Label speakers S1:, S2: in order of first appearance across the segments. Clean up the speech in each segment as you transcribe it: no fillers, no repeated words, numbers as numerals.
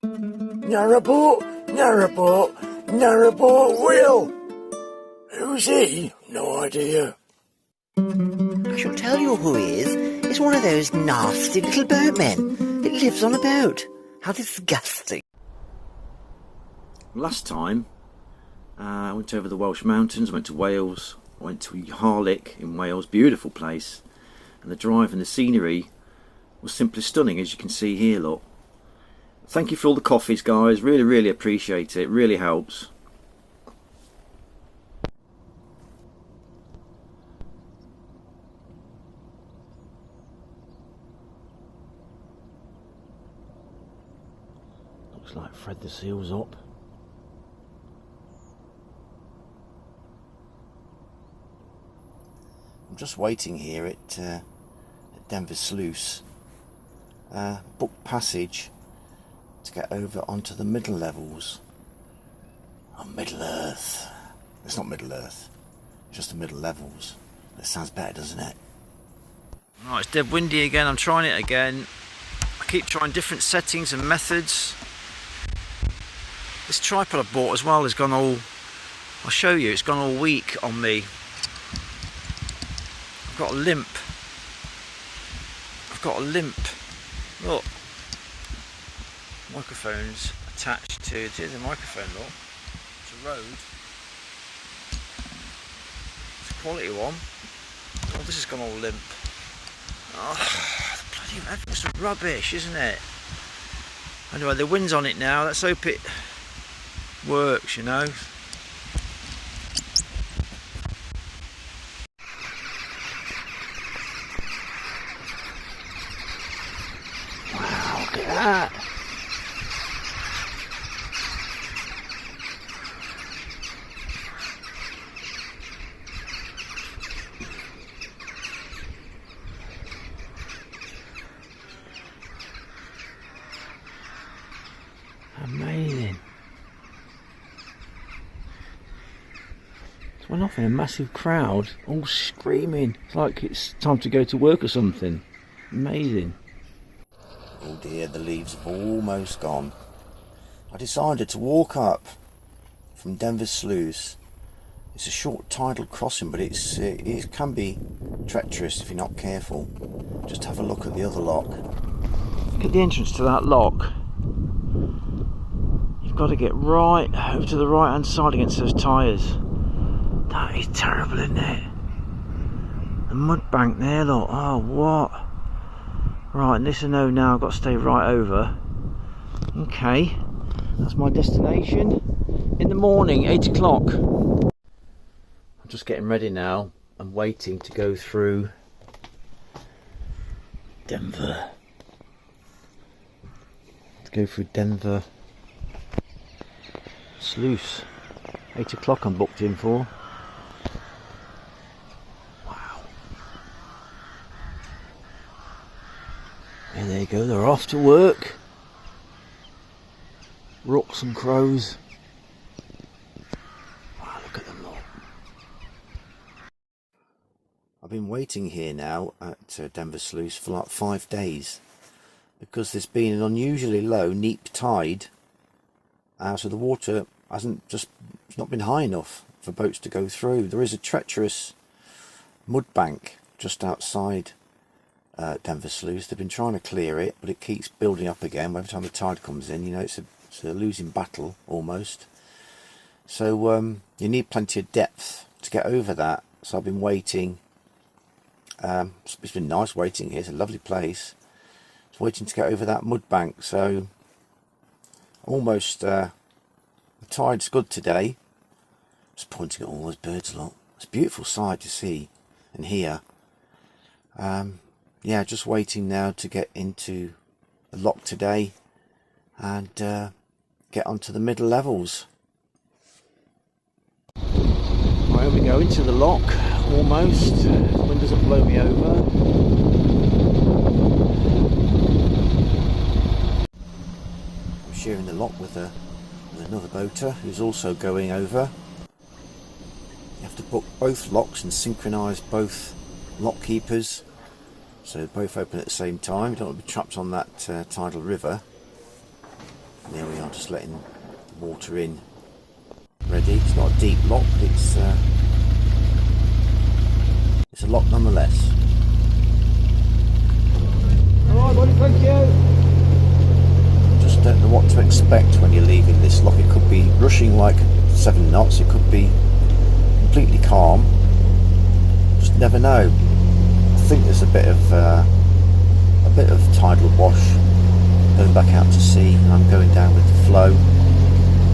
S1: Narrowboat, Narrowboat, Narrowboatwill. Who's he? No idea.
S2: I shall tell you who he is. It's one of those nasty little boatmen. It lives on a boat. How disgusting.
S3: Last time, I went over the Welsh mountains, went to Wales, went to Harlech in Wales, beautiful place. And the drive and the scenery was simply stunning, as you can see here, look. Thank you for all the coffees, guys. Really, really appreciate it. It really helps. Looks like Fred the Seal's up. I'm just waiting here at Denver Sluice. Booked passage to get over onto the middle levels of Middle Earth. It's not Middle Earth, it's just the middle levels. That sounds better, doesn't it? Right, it's dead windy again. I'm trying it again. I keep trying different settings and methods. This tripod I bought as well has gone all, I'll show you, it's gone all weak on me. I've got a limp. Look. Microphone's attached to, here's a microphone, look. It's a Rode. It's a quality one. Oh, this has gone all limp. Oh, the bloody everything's rubbish, isn't it? Anyway, the wind's on it now. Let's hope it works, you know. Wow, look at that. Amazing. It went off in a massive crowd, all screaming. It's like it's time to go to work or something. Amazing. Oh dear, the leaves have almost gone. I decided to walk up from Denver Sluice. It's a short tidal crossing, but it can be treacherous if you're not careful. Just have a look at the other lock. Look at the entrance to that lock. You've got to get right over to the right hand side against those tyres. That is terrible, isn't it? The mud bank there, look. Oh, what? Right, and this I know now, I've got to stay right over. Okay, that's my destination. In the morning, 8 o'clock. I'm just getting ready now. I'm waiting to go through Denver. To go through Denver Sluice. 8 o'clock I'm booked in for. Wow. And there you go, they're off to work. Rooks and crows. Wow, look at them all. I've been waiting here now at Denver Sluice for like 5 days because there's been an unusually low neap tide, so the water it's not been high enough for boats to go through. There is a treacherous mud bank just outside Denver Sluice. They've been trying to clear it, but it keeps building up again every time the tide comes in. You know, it's a losing battle almost. So you need plenty of depth to get over that. So I've been waiting. It's been nice waiting here. It's a lovely place. Just waiting to get over that mud bank. So almost the tide's good today. Just pointing at all those birds a lot. It's a beautiful sight to see and hear. Yeah, just waiting now to get into the lock today and get onto the middle levels. Right, we go into the lock almost. The wind doesn't blow me over. I'm sharing the lock with another boater who's also going over. You have to book both locks and synchronise both lock keepers so they're both open at the same time. You don't want to be trapped on that tidal river. There we are, just letting the water in. Ready. It's not a deep lock, but it's a lock nonetheless.
S4: Alright, buddy, thank you.
S3: Just don't know what to expect when you're leaving this lock. It could be rushing like 7 knots, it could be completely calm. Just never know. I think there's a bit of tidal wash going back out to sea, and I'm going down with the flow.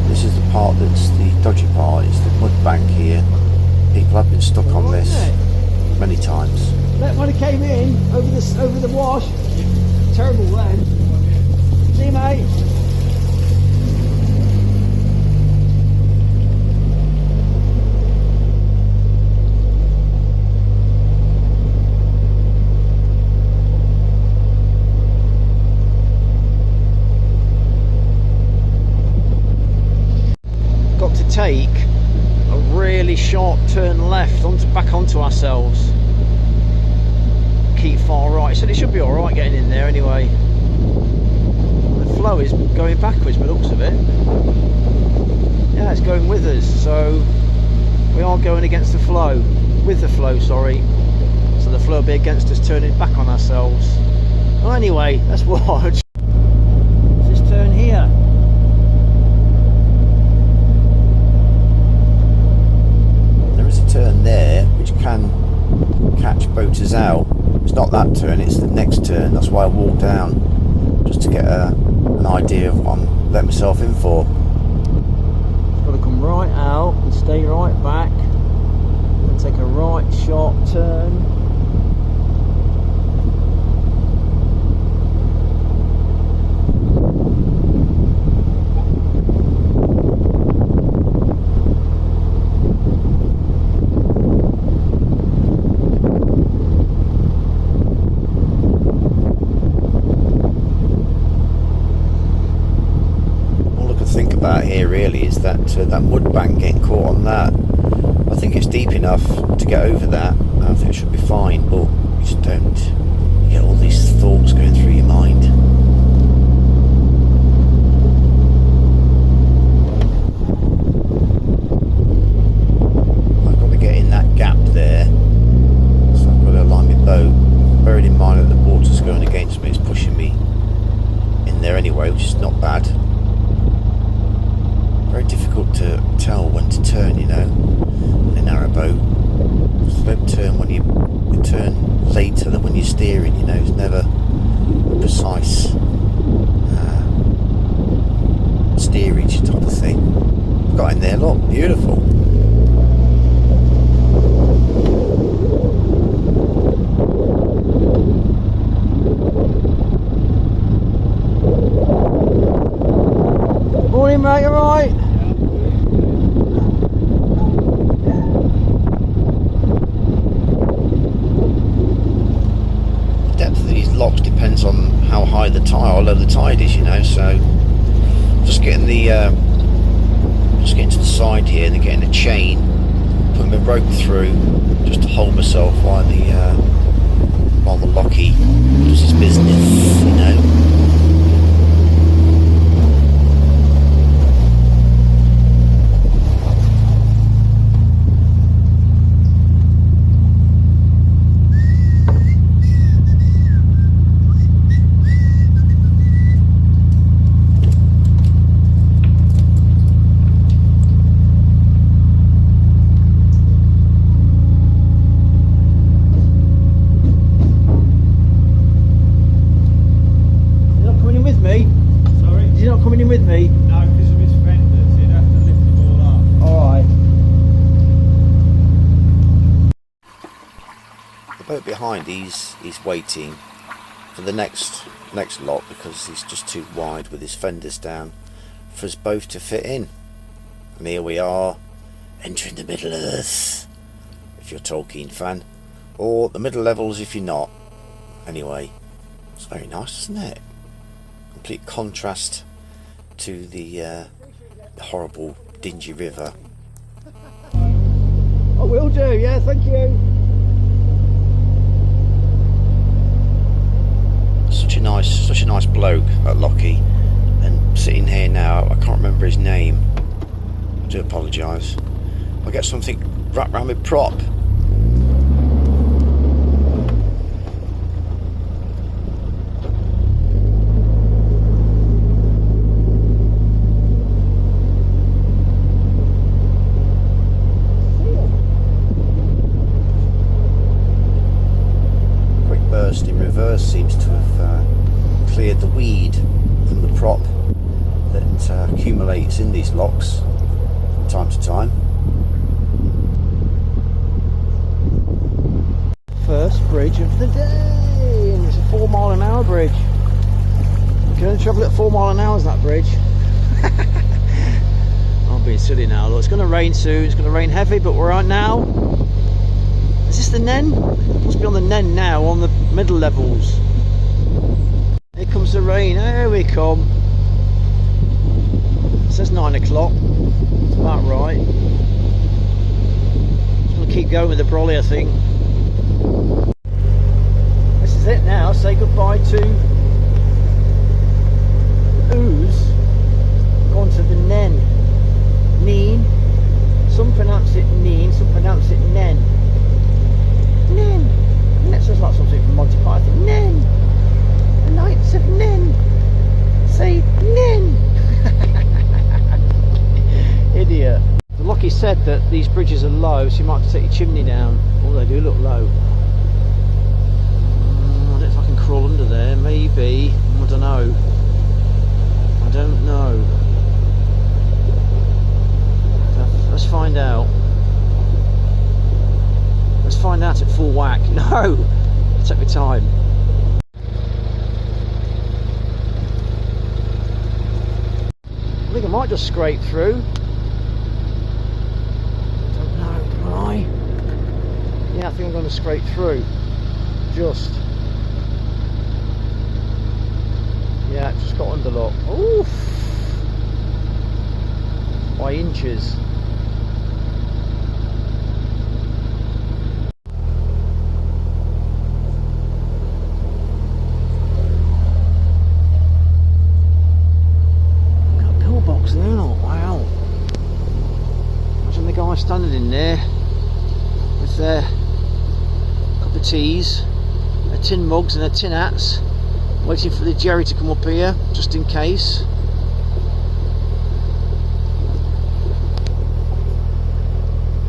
S3: This is the part that's the dodgy part. It's the mud bank here. People have been stuck on this many times.
S4: That one came in over the wash. Terrible then. See you, mate. Got to take a really sharp turn left back onto ourselves. Keep far right. So it should be alright getting in there anyway. The flow is going backwards by the looks of it. Yeah, it's going with us, so we are going against the flow. With the flow, sorry. So the flow will be against us turning back on ourselves. Well, anyway, let's watch. This turn here.
S3: There is a turn there which can catch boaters out. It's not that turn, it's the next turn. That's why I walked down, just to get an idea of what I'm letting myself in for.
S4: Got to come right out and stay right back and take a right sharp turn.
S3: About here really is that mud bank, getting caught on that. I think it's deep enough to get over that. I think it should be fine, but you just don't get all these thoughts going through your mind. I've got to get in that gap there, so I've got to align my boat, bearing in mind that the water's going against me. It's pushing me in there anyway, which is not bad. Very difficult to tell when to turn, you know, in a narrowboat. Don't turn when you turn later than when you're steering, you know. It's never a precise steerage type of thing. Got in there, look, beautiful.
S4: Morning, mate, alright?
S3: The depth of these locks depends on how high the tide or low the tide is, you know, so just getting to the side here and then getting a chain, putting the rope through just to hold myself while the locky does his business, you know.
S4: With me?
S5: No, because of his fenders, he'd have to lift them all up.
S4: Alright.
S3: The boat behind, he's waiting for the next lot because he's just too wide with his fenders down for us both to fit in. And here we are, entering the Middle Earth, if you're a Tolkien fan, or the Middle Levels if you're not. Anyway, it's very nice, isn't it? Complete contrast to the horrible dingy river.
S4: I will do, yeah, thank you.
S3: Such a nice bloke, that Lockie, and sitting here remember his name. I do apologise. I'll get something wrapped around my prop. Quick burst in reverse seems to have cleared the weed from the prop that accumulates in these locks from time to time.
S4: First bridge of the day, and it's a 4 mile an hour bridge. You can only travel at 4 mile an hour on that bridge. I'm being silly now. Look, it's going to rain soon. It's going to rain heavy, but we're out now. Is this the Nene? It must be on the Nene now, on the middle levels. Here comes the rain. Here we come. It says 9 o'clock. It's about right. Just going to keep going with the brolly, I think. This is it now. Say goodbye to ooze. Gone to the Nene. Nene. Some pronounce it Nene, some pronounce it Nene. Nene. That sounds like something from Monty Python. Nene. The Knights of Nene. Say Nene. Idiot. The Lockie said that these bridges are low, so you might have to take your chimney down. Oh, they do look low. I don't know if I can crawl under there. Maybe. I don't know. I don't know. Let's find out. Let's find out at full whack. No! Take my time. I think I might just scrape through. I don't know, do I? Yeah, I think I'm going to scrape through. Just. Yeah, it just got under lock. Oof! By inches. Wow. Imagine the guy standing in there with their cup of teas, their tin mugs and their tin hats, waiting for the jerry to come up here, just in case.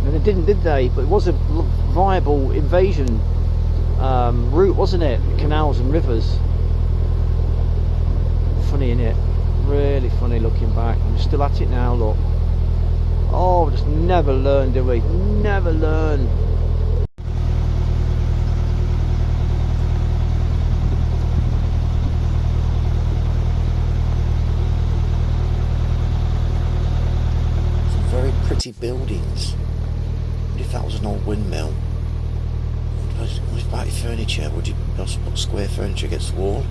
S4: And they didn't, did they? But it was a viable invasion route, wasn't it? Canals and rivers. Funny, innit? Really funny looking back. I'm still at it now, look. Oh, we just never learn, do we? Never learn.
S3: Some very pretty buildings. What if that was an old windmill? What about your furniture? Would you just put square furniture against the wall?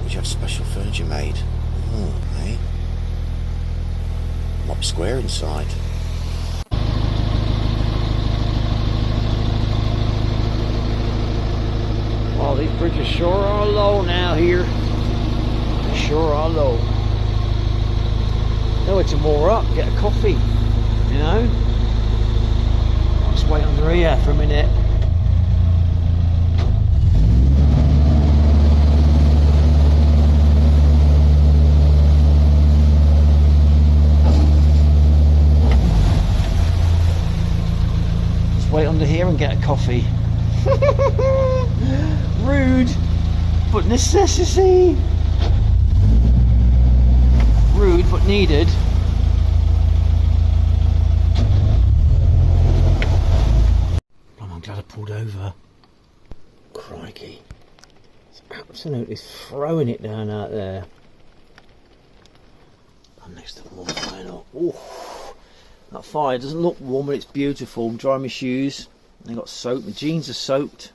S3: Would you have special furniture made? Oh, eh? Might be square inside.
S4: Oh, these bridges sure are low now here. They sure are low. Nowhere to moor up, get a coffee, you know? I'll just wait under here for a minute. Wait under here and get a coffee. Rude, but necessity. Rude, but needed. I'm glad I pulled over. Crikey. It's absolutely throwing it down out there. I'm next to the wall fire up. Ooh. That fire doesn't look warm, but it's beautiful. I'm drying my shoes. They got soaked. My jeans are soaked.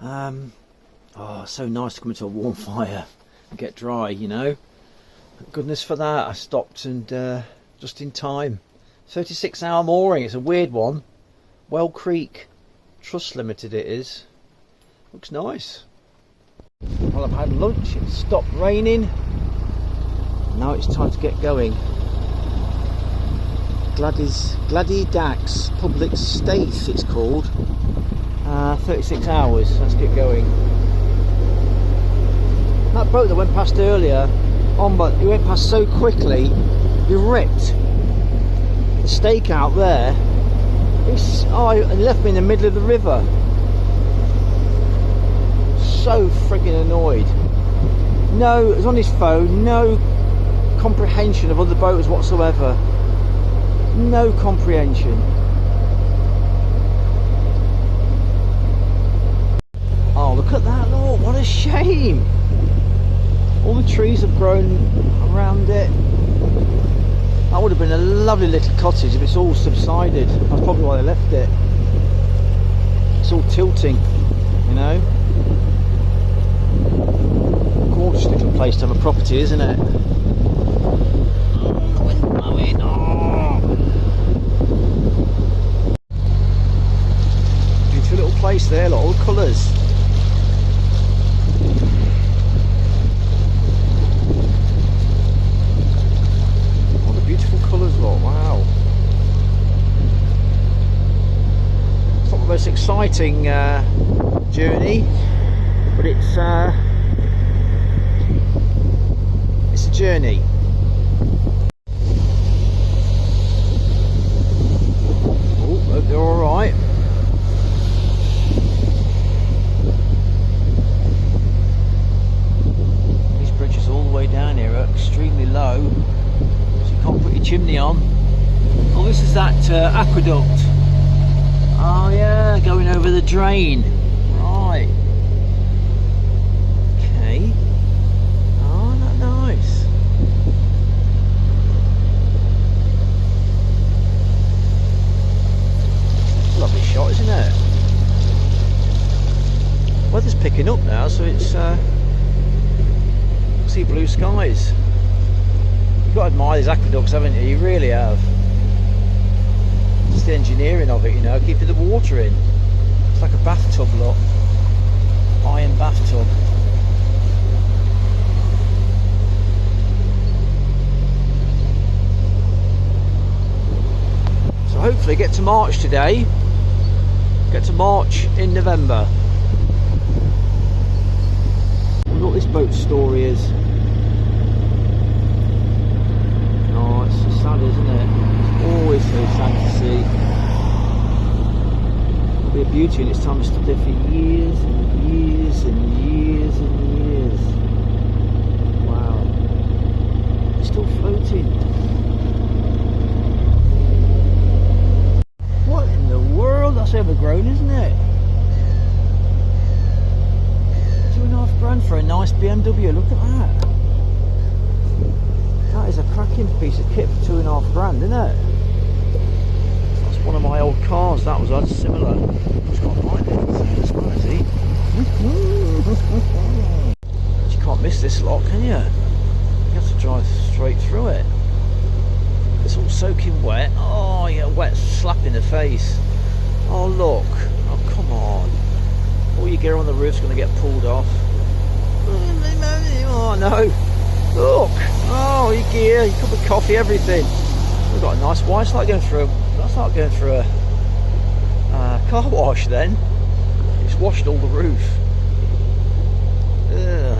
S4: Oh, so nice to come into a warm fire and get dry, you know. Thank goodness for that. I stopped and just in time. 36-hour mooring. It's a weird one. Well Creek Trust Limited it is. Looks nice. Well, I've had lunch. It's stopped raining. Now it's time to get going. Gladidax Public Staith it's called. 36 hours, let's get going. That boat that went past earlier, but it went past so quickly, you ripped the stake out there. It left me in the middle of the river. So friggin' annoyed. No, it was on his phone, no comprehension of other boats whatsoever. No comprehension. Oh, look at that, look, what a shame. All the trees have grown around it. That would have been a lovely little cottage if it's all subsided. That's probably why they left it. It's all tilting, you know. Gorgeous little place to have a property, isn't it? Oh, the wind's blowing. Oh. Beautiful little place there, look, all the colours. Beautiful colours, lot. Wow. It's not the most exciting journey, but it's a journey. Oh, hope they're all right. These bridges all the way down here are extremely low. Can't put your chimney on. Oh, this is that aqueduct. Oh yeah, going over the drain. Right. Okay. Oh, not nice. Lovely shot, isn't it? Weather's picking up now, so it's see blue skies. You've got to admire these aqueducts, haven't you? You really have. Just the engineering of it, you know, keeping the water in. It's like a bathtub, look. Iron bathtub. So hopefully get to March today. Get to March in November. I wonder what this boat's story is. It's so sad, isn't it? It's always so sad to see. It'll be a beauty and its time to stood there for years and years and years and years. Wow. It's still floating. What in the world? That's overgrown, isn't it? $2.5 grand for a nice BMW, look at that. That is a cracking piece of kit for $2.5 grand, isn't it? That's one of my old cars. That was similar. It's got light in it. It's quite easy. You can't miss this lot, can you? You have to drive straight through it. It's all soaking wet. Oh, yeah, wet slap in the face. Oh, look. Oh, come on. All your gear on the roof's going to get pulled off. Oh, no. Look, oh, your gear, your cup of coffee, everything. We've got a nice white. It's like going through that's like going through a car wash then. It's washed all the roof. Ugh.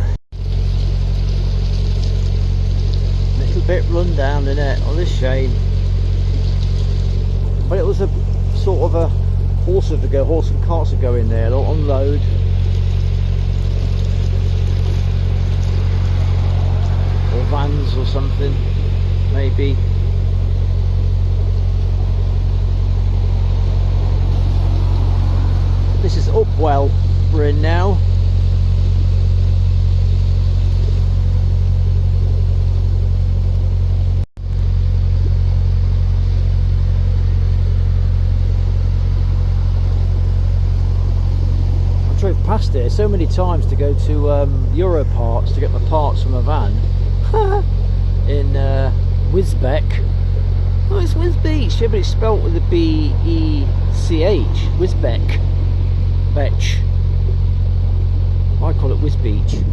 S4: Little bit run down, isn't it? Oh, this shame. But it was a sort of a horse and carts would go in there, they'll unload. Or vans or something, maybe. This is Upwell we're in now. I drove past here so many times to go to Euro Parts to get my parts from a van. In Wisbech. Oh, it's Wisbech, yeah, but it's spelt with a B-E-C-H. Wisbech. Betch. I call it Wisbech.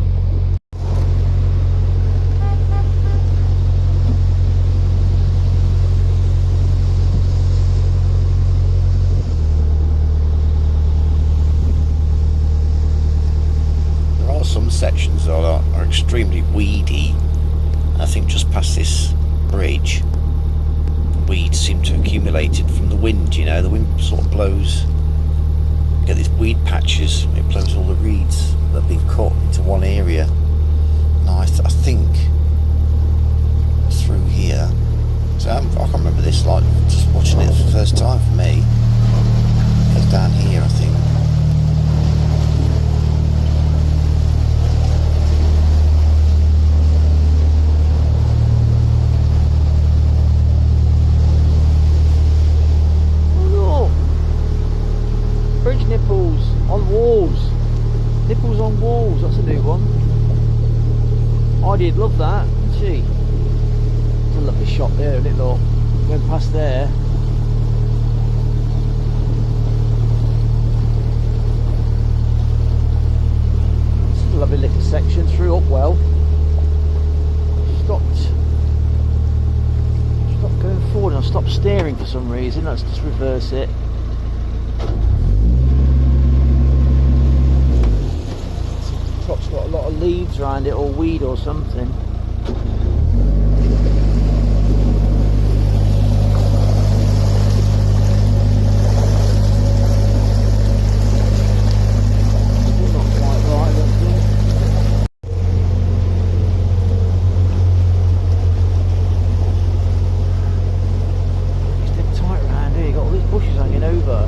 S3: weedy. I think just past this bridge, weeds seem to have accumulated from the wind, you know. The wind sort of blows, you get these weed patches, it blows all the reeds that have been cut into one area. Now I think it's through here. So I can't remember this, like just watching it for the first time for me. It's down here, I think.
S4: Bridge nipples on walls. Nipples on walls, that's a new one. Heidi'd love that, wouldn't she? It's a lovely shot there, isn't it, look? Going past there. It's a lovely little section through Upwell. Stopped going forward and I stopped steering for some reason. Let's just reverse it. Top's got a lot of leaves around it, or weed or something. Still not quite right, I don't think. It's dead tight around here, you've got all these bushes hanging over.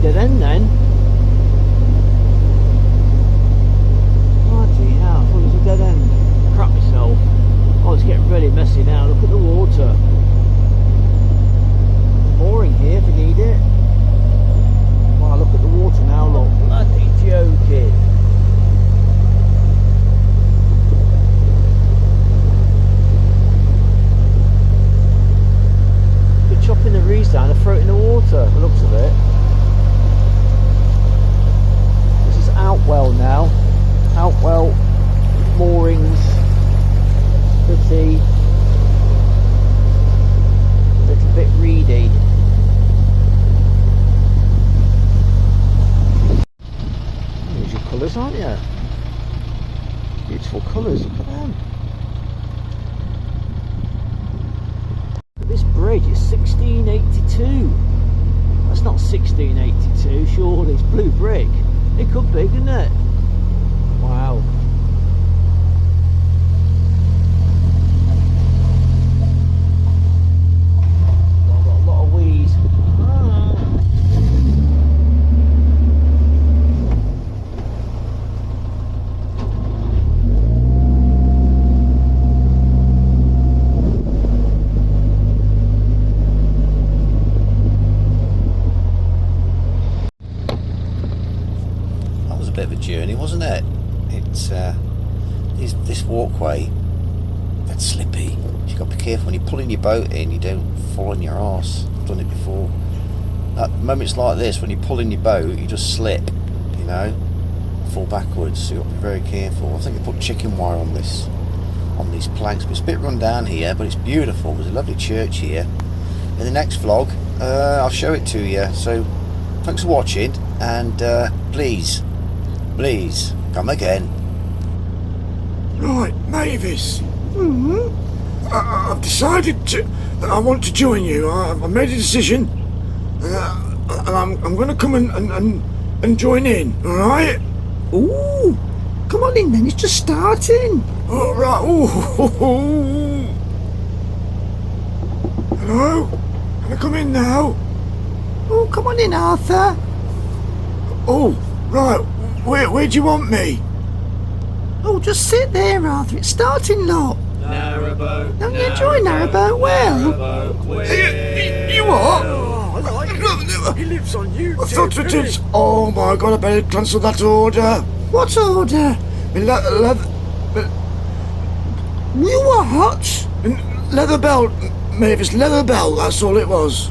S4: Dead end then. Bloody hell, I thought it was a dead end. Crap myself. Oh, it's getting really messy now. Look at the water. Mooring here if you need it. Wow, look at the water now, look. Bloody joking. They're chopping the reeds down and throw it in the water, the looks of it. Outwell now. Outwell moorings. Pretty. A little bit reedy. There's your colours, aren't you? Beautiful colours, look at them. Look at this bridge, it's 1682. That's not 1682, surely, it's blue brick. It could be, couldn't it? Wow. I've got a lot of weeds.
S3: Bit of a journey, wasn't it? It's this walkway, that's slippy. You've got to be careful when you're pulling your boat in, you don't fall on your arse. I've done it before. At moments like this, when you're pulling your boat, you just slip, you know, fall backwards, so you've got to be very careful. I think I put chicken wire on these planks, but it's a bit run down here, but it's beautiful. There's a lovely church here. In the next vlog, I'll show it to you. So thanks for watching, and please come again.
S1: Right, Mavis. I've decided that I want to join you. I've made a decision, and I'm going to come and join in. All right?
S2: Ooh, come on in then. It's just starting.
S1: All right. Ooh. Hello? Can I come in now?
S2: Oh, come on in, Arthur.
S1: Oh, right. Where do you want me?
S2: Oh, just sit there, Arthur. It's starting, lot.
S5: Narrowboat.
S2: Don't you enjoy Narrowboatwill?
S1: You what?
S5: Oh, I like him. He lives on YouTube.
S1: I thought it is. Oh my God! I better cancel that order.
S2: What order?
S1: You what? Leather belt, Mavis, leather belt, that's all it was.